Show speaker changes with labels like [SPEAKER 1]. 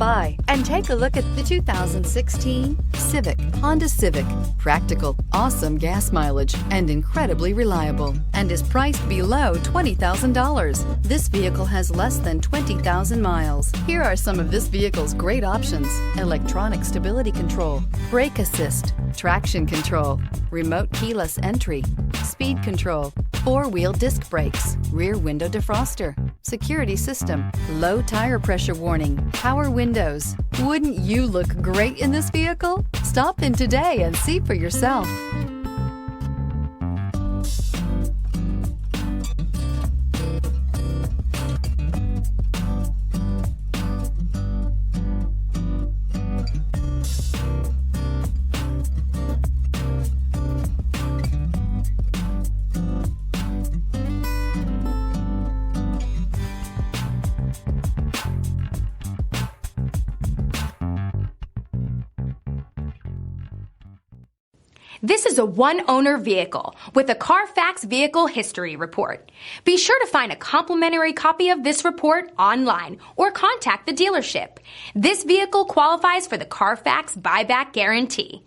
[SPEAKER 1] by and take a look at the 2016 Honda Civic. Practical, awesome gas mileage, and incredibly reliable, and is priced below $20,000. This vehicle has less than 20,000 miles. Here are some of this vehicle's great options: electronic stability control, brake assist, traction control, remote keyless entry, speed control, four-wheel disc brakes, rear window defroster, security system, low tire pressure warning, power windows. Wouldn't you look great in this vehicle? Stop in today and see for yourself.
[SPEAKER 2] This is a one-owner vehicle with a Carfax Vehicle History Report. Be sure to find a complimentary copy of this report online or contact the dealership. This vehicle qualifies for the Carfax Buyback Guarantee.